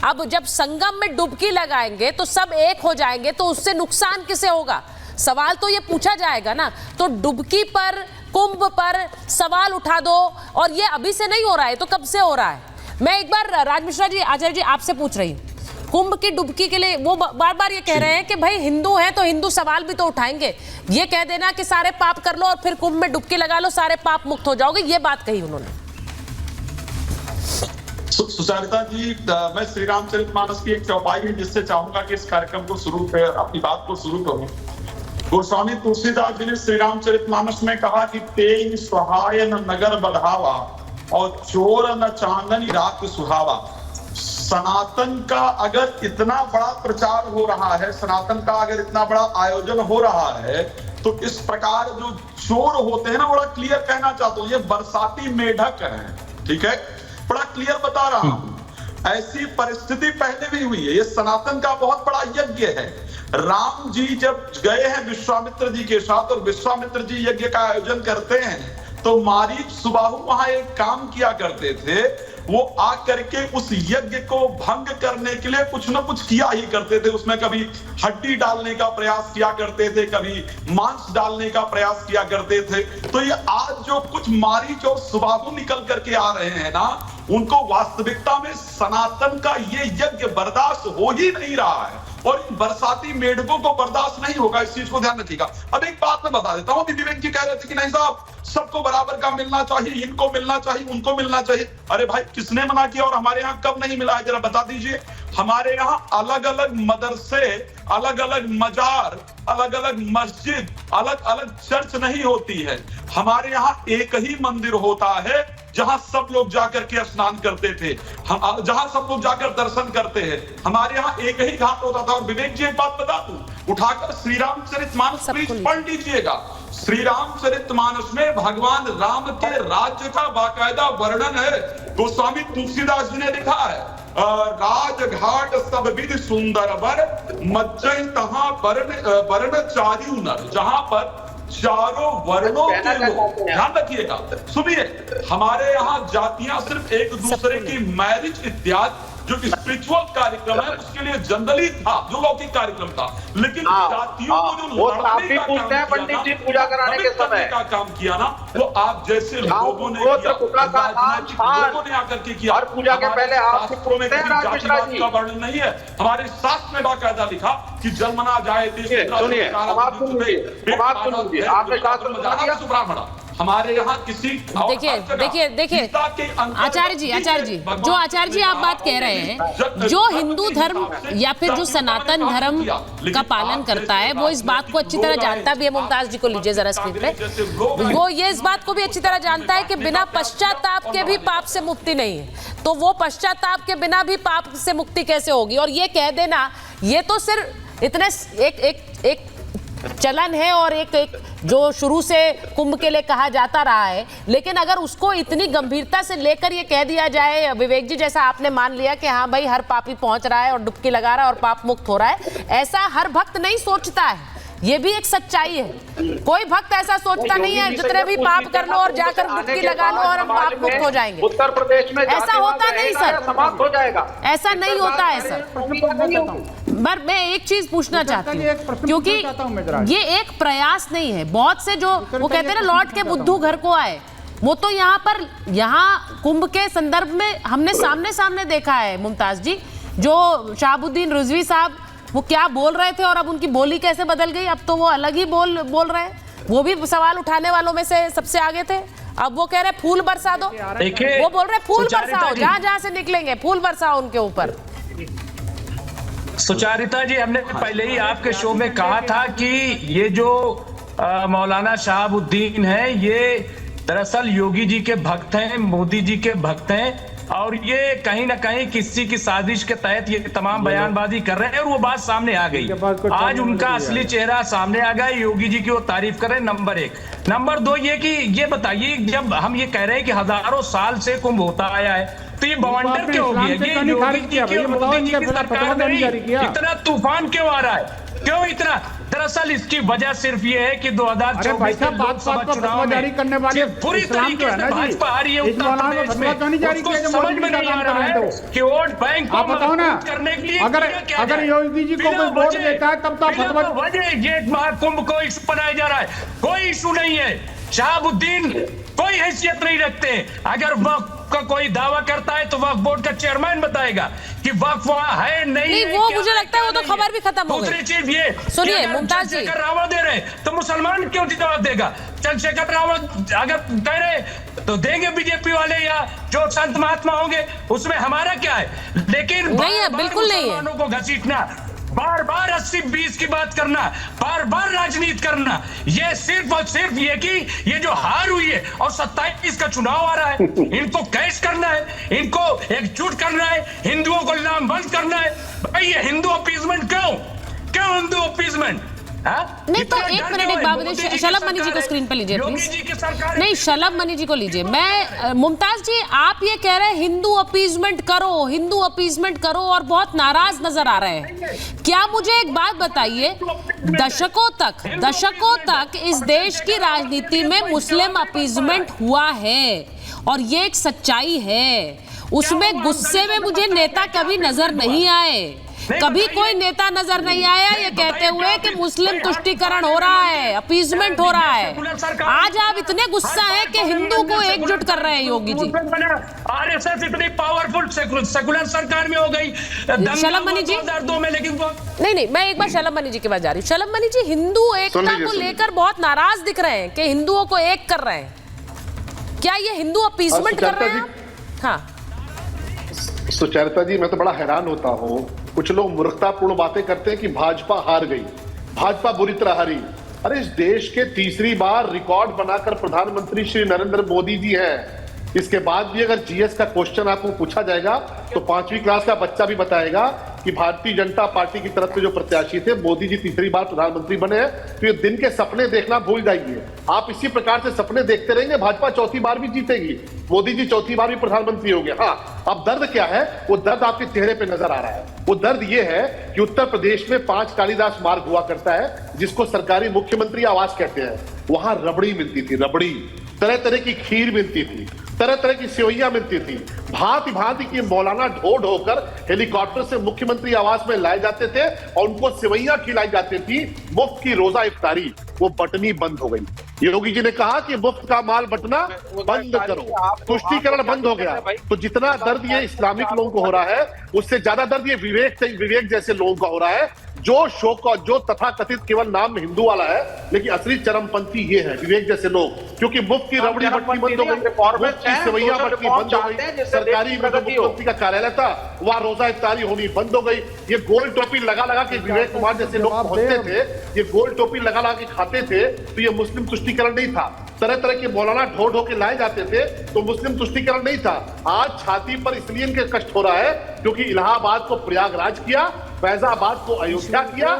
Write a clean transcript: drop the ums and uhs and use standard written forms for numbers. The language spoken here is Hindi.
अब जब संगम में डुबकी लगाएंगे तो सब एक हो जाएंगे, तो उससे नुकसान किसे होगा? सवाल तो ये पूछा जाएगा ना। तो डुबकी पर, कुंभ पर सवाल उठा दो, और ये अभी से नहीं हो रहा है तो कब से हो रहा है? मैं एक बार राज मिश्रा जी, आचार्य जी आपसे पूछ रही हूँ, कुंभ की डुबकी के लिए वो बार बार ये कह रहे हैं कि भाई हिंदू हैं तो हिंदू सवाल भी तो उठाएंगे, ये कह देना कि सारे पाप कर लो और फिर कुंभ में डुबकी लगा लो, सारे पाप मुक्त हो जाओगे, ये बात कही उन्होंने। सुचारिता जी, मैं श्री रामचरितमानस की एक चौपाई है जिससे चाहूंगा कि इस कार्यक्रम को शुरू कर, अपनी बात को शुरू करूं। गोस्वामी तुलसीदास जी ने श्री रामचरितमानस में कहा कि तेई सहाय न नगर बढ़ावा और चोर न चांदनी रात सुहावा। सनातन का अगर इतना बड़ा प्रचार हो रहा है, सनातन का अगर इतना बड़ा आयोजन हो रहा है, तो इस प्रकार जो चोर होते हैं ना, बड़ा क्लियर कहना चाहता हूं, ये बरसाती मेढक है, ठीक है, बड़ा क्लियर बता रहा हूं। ऐसी परिस्थिति पहले भी हुई है, ये सनातन का बहुत बड़ा यज्ञ है। राम जी जब गए हैं विश्वामित्र जी के साथ और विश्वामित्र जी यज्ञ का आयोजन करते हैं, तो मारीच सुबाहु वहां एक काम किया करते थे, वो आकर के उस यज्ञ को भंग करने के लिए कुछ ना कुछ किया ही करते थे। उसमें कभी हड्डी डालने का प्रयास किया करते थे, कभी मांस डालने का प्रयास किया करते थे। तो ये आज जो कुछ मारीच और सुबाहु निकल करके आ रहे हैं ना, उनको वास्तविकता में सनातन का ये यज्ञ बर्दाश्त हो ही नहीं रहा है, और इन बरसाती मेढकों को बर्दाश्त नहीं होगा। इस चीज को ध्यान रखिएगा। अब एक बात मैं बता देता हूं, विवेक जी कह रहे थे कि नहीं साहब सबको बराबर का मिलना चाहिए, इनको मिलना चाहिए, उनको मिलना चाहिए। अरे भाई, किसने मना किया और हमारे यहाँ कब नहीं मिला है, जरा बता दीजिए। हमारे यहाँ अलग अलग मदरसे, अलग अलग मजार, अलग अलग मस्जिद, अलग अलग चर्च नहीं होती है। हमारे यहाँ एक ही मंदिर होता है जहां सब लोग जाकर के स्नान करते थे, जहां सब लोग जाकर दर्शन करते हैं। हमारे यहाँ एक ही घाट होता था। और विवेक जी एक बात बता दूं, उठाकर श्री रामचरितमानस प्लीज पढ़ लीजिएगा। श्री रामचरितमानस में भगवान राम के राज्य का बाकायदा वर्णन है। गोस्वामी तुलसीदास जी ने लिखा है, राजघाट सब विधि सुंदर वर मज्जै तहां वर्ण चारियु नर। जहां पर चारों वर्णों के लोग, ध्यान रखिएगा, सुनिए, हमारे यहाँ जातियां सिर्फ एक दूसरे की मैरिज इत्यादि जो स्पिरिचुअल कार्यक्रम है उसके लिए जनरली था, जो लौकिक कार्यक्रम था, लेकिन जातियों को जो लड़ने का काम किया, पंडित जी पूजा कराने के समय का काम किया ना, वो आप जैसे लोगों ने किया, लोगों ने आकर के किया। और पूजा के पहले शास्त्रों में किसी जातिवाद का वर्णन नहीं है। हमारे शास्त्र में बाकायदा लिखा कि जन्मना जाए ब्राह्मण। हमारे यहाँ किसी देखिए आचार्य जी, जो आचार्य जी आप बात कह रहे हैं, जो हिंदू धर्म या फिर जो सनातन धर्म का पालन करता है वो इस बात को अच्छी तरह जानता भी है। मुमताज जी को लीजिए जरा स्क्रीन पे। वो ये इस बात को भी अच्छी तरह जानता है कि बिना पश्चाताप के भी पाप से मुक्ति नहीं है। तो वो पश्चाताप के बिना भी पाप से मुक्ति कैसे होगी? और ये कह देना, ये तो सिर्फ इतने एक चलन है और एक जो शुरू से कुंभ के लिए कहा जाता रहा है, लेकिन अगर उसको इतनी गंभीरता से लेकर ये कह दिया जाए, विवेक जी जैसा आपने मान लिया कि हाँ भाई हर पापी पहुंच रहा है और डुबकी लगा रहा है और पाप मुक्त हो रहा है, ऐसा हर भक्त नहीं सोचता है। ये भी एक सच्चाई है। कोई भक्त ऐसा सोचता नहीं है जितने भी पाप कर लो और जाकर डुबकी लगा लो और हम पाप मुक्त हो जाएंगे। उत्तर प्रदेश में ऐसा होता नहीं सर, समाप्त हो जाएगा, ऐसा नहीं होता है सर। पर मैं एक चीज पूछना चाहती हूँ, क्योंकि ये एक प्रयास नहीं है। बहुत से जो वो कहते हैं ना लौट के बुद्धू घर को आए, वो तो यहाँ कुंभ के संदर्भ में हमने सामने देखा है। मुमताज जी, जो शहाबुद्दीन रिजवी साहब वो क्या बोल रहे थे और अब उनकी बोली कैसे बदल गई, अब तो वो अलग ही बोल रहे हैं। वो भी सवाल उठाने वालों में से सबसे आगे थे। अब वो कह रहे फूल बरसा दो, वो बोल रहे फूल बरसाओ, जहां से निकलेंगे फूल बरसाओ उनके ऊपर। सुचारिता जी, हमने पहले ही आपके शो में कहा था कि ये जो मौलाना शहाबुद्दीन है, ये दरअसल योगी जी के भक्त हैं, मोदी जी के भक्त हैं, और ये कहीं ना कहीं किसी की साजिश के तहत ये तमाम बयानबाजी कर रहे हैं, और वो बात सामने आ गई। आज उनका असली चेहरा सामने आ गया। योगी जी की वो तारीफ कर रहे हैं, नंबर 1। नंबर 2 ये कि ये बताइए, जब हम ये कह रहे हैं कि हजारों साल से कुंभ होता आया है, तो ये बवंडर क्यों हो गया? ये योगी जी की और मोदी जी की सरकार में इतना तूफान क्यों आ रहा है? क्यों इतना? दरअसल इसकी वजह सिर्फ ये है कि 2024 के लोकसभा चुनाव में पूरी तरीके से भाजपा आ रही है उत्तर प्रदेश में, उसको समझ में नहीं आ रहा है कि वोट बैंक को मजबूत करने के लिए अगर योगी जी को कोई वोट देता है तब तो वजह ये महाकुंभ को इशू बनाया जा रहा है। कोई इशू नहीं है, शहाबुद्दीन कोई हैसियत नहीं रखते। अगर वक्फ का कोई दावा करता है तो वक्फ बोर्ड का चेयरमैन बताएगा कि वक्फ वहां है नहीं है, वो मुझे लगता है वो तो खबर भी खत्म हो गई। दूसरी चीज ये सुनिए मुमताज जी, चंद्रशेखर रावत दे रहे तो मुसलमान क्यों जवाब देगा? चंद्रशेखर रावत अगर कह रहे तो देंगे बीजेपी वाले या जो संत महात्मा होंगे, उसमें हमारा क्या है? लेकिन नहीं है, बिल्कुल नहीं है। मुसलमानों को घसीटना, बार बार 80-20 की बात करना, बार बार राजनीति करना, ये सिर्फ और सिर्फ ये कि ये जो हार हुई है और 27 का चुनाव आ रहा है, इनको कैश करना है, इनको एकजुट करना है, हिंदुओं को लामबंद करना है। भाई ये हिंदू अपीजमेंट क्यों हिंदू अपीजमेंट? नहीं तो एक मिनट, एक बात बताइए, शलभ मनी जी को स्क्रीन पे लीजिए प्लीज। नहीं, शलभ मनी जी को लीजिए। मैं मुमताज जी, आप ये कह रहे हैं हिंदू अपीजमेंट करो, हिंदू अपीजमेंट करो और बहुत नाराज नजर आ रहे हैं। क्या मुझे एक बात बताइए, दशकों तक इस देश की राजनीति में मुस्लिम अपीजमेंट हुआ है और ये एक सच्चाई है। उसमें गुस्से में मुझे नेता कभी नजर नहीं आए, कभी कोई नेता नजर नहीं आया ये कहते हुए कि मुस्लिम तुष्टीकरण हो रहा है, अपीजमेंट हो रहा है। आज आप इतने गुस्सा हैं कि हिंदू को एकजुट कर रहे हैं योगी जी। आरएसएस इतनी पावरफुल सेकुलर सरकार में हो गई शलभ मनी जी, 2002 में, लेकिन नहीं, मैं एक बार शलभ मनी जी के पास जा रही हूँ। शलभ मनी जी, हिंदू एकता को लेकर बहुत नाराज दिख रहे हैं कि हिंदुओं को एक कर रहे हैं, क्या ये हिंदू अपीजमेंट कर रहे हैं? हाँ सुचरिता जी, मैं तो बड़ा हैरान होता हूँ। कुछ लोग मूर्खतापूर्ण बातें करते हैं कि भाजपा हार गई, भाजपा बुरी तरह हारी। अरे इस देश के तीसरी बार रिकॉर्ड बनाकर प्रधानमंत्री श्री नरेंद्र मोदी जी हैं। इसके बाद भी अगर जीएस का क्वेश्चन आपको पूछा जाएगा तो 5वीं क्लास का बच्चा भी बताएगा कि भारतीय जनता पार्टी की तरफ से जो प्रत्याशी थे, मोदी जी तीसरी बार प्रधानमंत्री बने हैं। तो ये दिन के सपने देखना भूल जाइए। आप इसी प्रकार से सपने देखते रहेंगे, भाजपा चौथी बार भी जीतेगी, मोदी जी चौथी बार भी प्रधानमंत्री होंगे। हाँ, अब दर्द क्या है? वो दर्द आपके चेहरे पे नजर आ रहा है। वो दर्द ये है कि उत्तर प्रदेश में 5 कालिदास मार्ग हुआ करता है, जिसको सरकारी मुख्यमंत्री आवास कहते हैं। वहां रबड़ी मिलती थी, रबड़ी, तरह तरह की खीर मिलती थी, तरह तरह की सेवइयां मिलती थी, भांति भांति की मौलाना ढो ढोकर हेलीकॉप्टर से मुख्यमंत्री आवास में लाए जाते थे और उनको सेवइयां खिलाई जाती थी, मुफ्त की रोजा इफ्तारी। वो बटनी बंद हो गई। योगी जी ने कहा कि मुफ्त का माल बंटना बंद करो, तुष्टीकरण बंद हो गया। तो जितना दर्द ये इस्लामिक लोगों को हो रहा है, उससे ज्यादा दर्द ये विवेक जैसे लोगों का हो रहा है, जो शोक और जो तथाकथित केवल नाम में हिंदू वाला है, लेकिन असली चरमपंथी ये है, विवेक जैसे लोग। क्योंकि मुफ्त की रबड़ी बंटनी बंद हो गई, मुफ्त की सेवइयां बंटनी बंद हो गई, सरकारी मुख्यमंत्री का कार्यालय था वहां रोजा इफ्तारी होनी बंद हो गई। ये गोल टोपी लगा लगा के विवेक कुमार जैसे लोग पहुंचते थे, ये गोल टोपी लगा लगा के खाते थे, तो ये मुस्लिम तुष्टीकरण नहीं था। तरह तरह के मौलाना ढो ढो के लाए जाते थे, तो मुस्लिम तुष्टीकरण नहीं था। आज छाती पर इसलिए इनके कष्ट हो रहा है क्योंकि इलाहाबाद को प्रयागराज किया, फैजाबाद को अयोध्या किया,